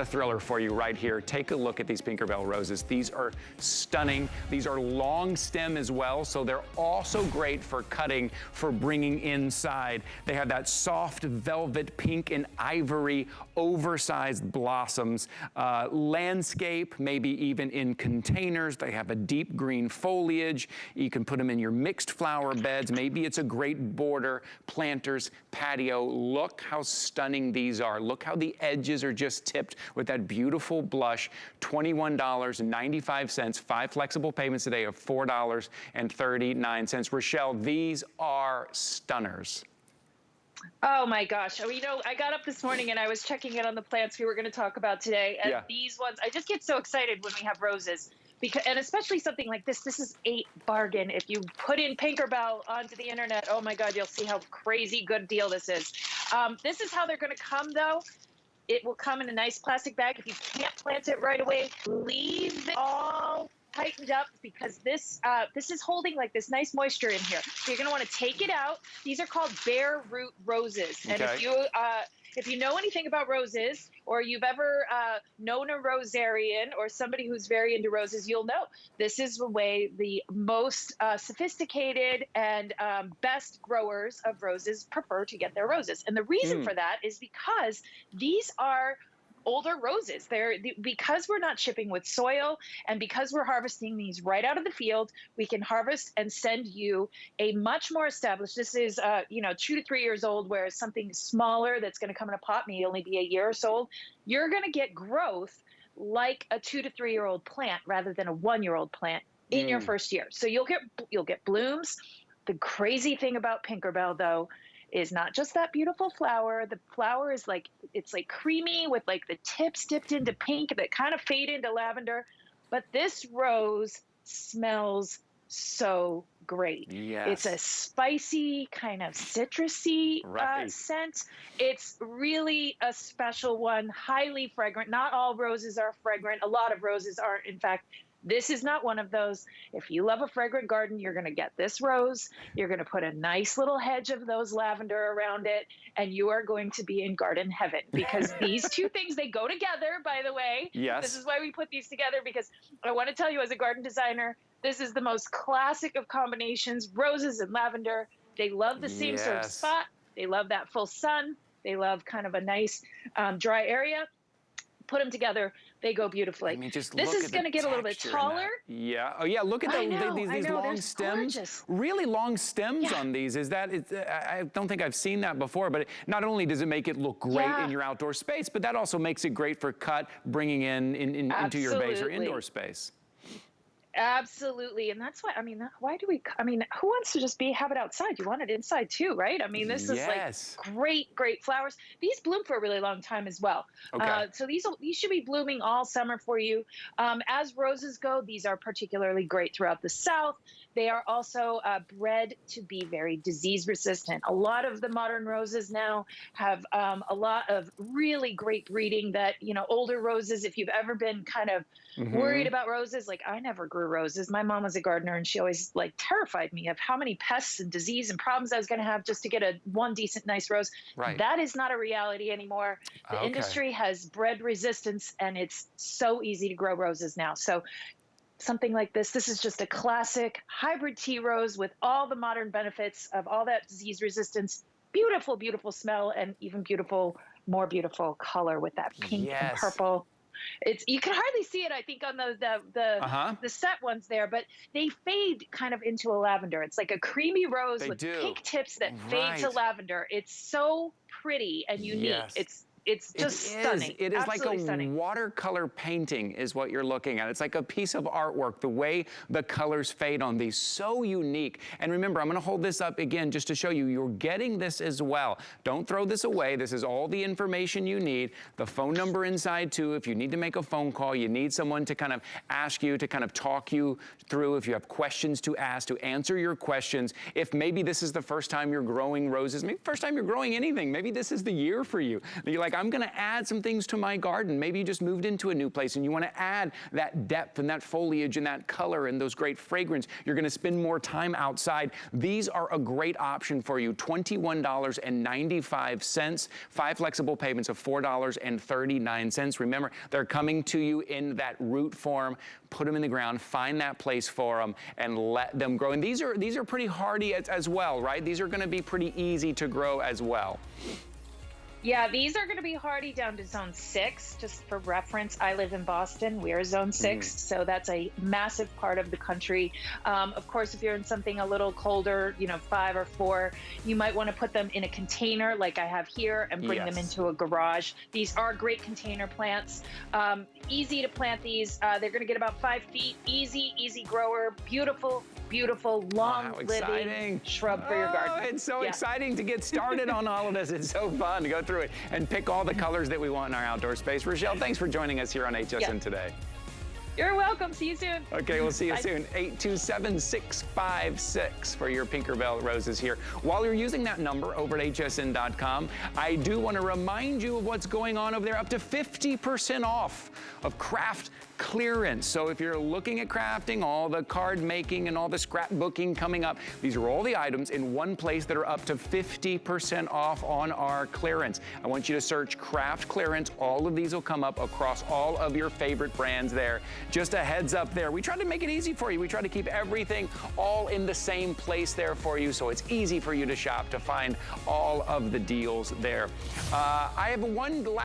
A thriller for you right here. Take a look at these Pinkerbelle roses. These are stunning. These are long stem as well, so they're also great for cutting, for bringing inside. They have that soft velvet pink and ivory oversized blossoms. Landscape, maybe even in containers. They have a deep green foliage. You can put them in your mixed flower beds. Maybe it's a great border, planters, patio. Look how stunning these are. Look how the edges are just tipped with that beautiful blush. $21.95, 5 flexible payments today of $4.39. Rochelle, these are stunners. Oh my gosh. You know, I got up this morning and I was checking in on the plants we were going to talk about today. And these ones, I just get so excited when we have roses. Because, and especially something like this is a bargain. If you put in Pinkerbelle onto the internet, oh my God, you'll see how crazy good deal this is. This is how they're going to come though. It will come in a nice plastic bag. If you can't plant it right away, leave it all tightened up because this is holding like this nice moisture in here. So you're going to want to take it out. These are called bare root roses. And if you know anything about roses, or you've ever known a rosarian or somebody who's very into roses, you'll know this is the way the most sophisticated and best growers of roses prefer to get their roses. And the reason for that is because these are older roses. Because we're not shipping with soil and because we're harvesting these right out of the field, we can harvest and send you a much more established, this is 2 to 3 years old, whereas something smaller that's going to come in a pot may only be a year or so old. You're going to get growth like a 2 to 3 year old plant rather than a 1 year old plant in your first year. So you'll get blooms. The crazy thing about Pinkerbelle though is not just that beautiful flower. The flower is like, it's like creamy with like the tips dipped into pink that kind of fade into lavender. But this rose smells so great. Yes. It's a spicy kind of citrusy scent. It's really a special one, highly fragrant. Not all roses are fragrant. A lot of roses aren't. In fact, this is not one of those. If you love a fragrant garden, you're going to get this rose. You're going to put a nice little hedge of those lavender around it, and you are going to be in garden heaven because these two things, they go together, by the way. Yes. This is why we put these together, because I want to tell you as a garden designer, this is the most classic of combinations, roses and lavender. They love the same sort of spot. They love that full sun. They love kind of a nice dry area. Put them together, they go beautifully. I mean, this is going to get a little bit taller. Yeah. Oh, yeah. Look at these long stems. Gorgeous. Really long stems on these. I don't think I've seen that before. But not only does it make it look great in your outdoor space, but that also makes it great for cut, bringing into your vase or indoor space. Absolutely. And that's why, I mean, who wants to just have it outside? You want it inside too, right? I mean, this is like great flowers. These bloom for a really long time as well. Okay. So these should be blooming all summer for you. As roses go, these are particularly great throughout the South. They are also bred to be very disease resistant. A lot of the modern roses now have a lot of really great breeding that, older roses, if you've ever been kind of worried about roses, like I never grew roses. My mom was a gardener and she always terrified me of how many pests and disease and problems I was going to have just to get one decent, nice rose. Right. That is not a reality anymore. The industry has bred resistance and it's so easy to grow roses now. So something like this is just a classic hybrid tea rose with all the modern benefits of all that disease resistance, beautiful, beautiful smell, and even more beautiful color with that pink and purple. You can hardly see it, I think, on the set ones there, but they fade kind of into a lavender. It's like a creamy rose with pink tips that fade to lavender. It's so pretty and unique. It's just stunning. It is like a watercolor painting is what you're looking at. It's like a piece of artwork, the way the colors fade on these. So unique. And remember, I'm going to hold this up again just to show you, you're getting this as well. Don't throw this away. This is all the information you need. The phone number inside too. If you need to make a phone call, you need someone to kind of ask you, to kind of talk you through. If you have questions to ask, to answer your questions. If maybe this is the first time you're growing roses, maybe first time you're growing anything, maybe this is the year for you. You're like, like, I'm gonna add some things to my garden. Maybe you just moved into a new place and you wanna add that depth and that foliage and that color and those great fragrance. You're gonna spend more time outside. These are a great option for you. $21.95, 5 flexible payments of $4.39. Remember, they're coming to you in that root form. Put them in the ground, find that place for them, and let them grow. And these are pretty hardy as well, right? These are gonna be pretty easy to grow as well. Yeah, these are going to be hardy down to zone 6. Just for reference, I live in Boston. We're zone 6, so that's a massive part of the country. Of course, if you're in something a little colder, 5 or 4, you might want to put them in a container like I have here and bring them into a garage. These are great container plants. Easy to plant these. They're going to get about 5 feet. Easy grower. Beautiful, long-living shrub for your garden. It's so exciting to get started on all of this. It's so fun to go through it and pick all the colors that we want in our outdoor space. Rochelle, thanks for joining us here on HSN today. You're welcome. See you soon. Okay, we'll see you soon. 827-656 for your Pinkerbelle roses here. While you're using that number over at hsn.com, I do want to remind you of what's going on over there. Up to 50% off of craft clearance. So if you're looking at crafting, all the card making and all the scrapbooking coming up, these are all the items in one place that are up to 50% off on our clearance. I want you to search craft clearance. All of these will come up across all of your favorite brands there. Just a heads up there. We try to make it easy for you. We try to keep everything all in the same place there for you, so it's easy for you to shop, to find all of the deals there. I have one last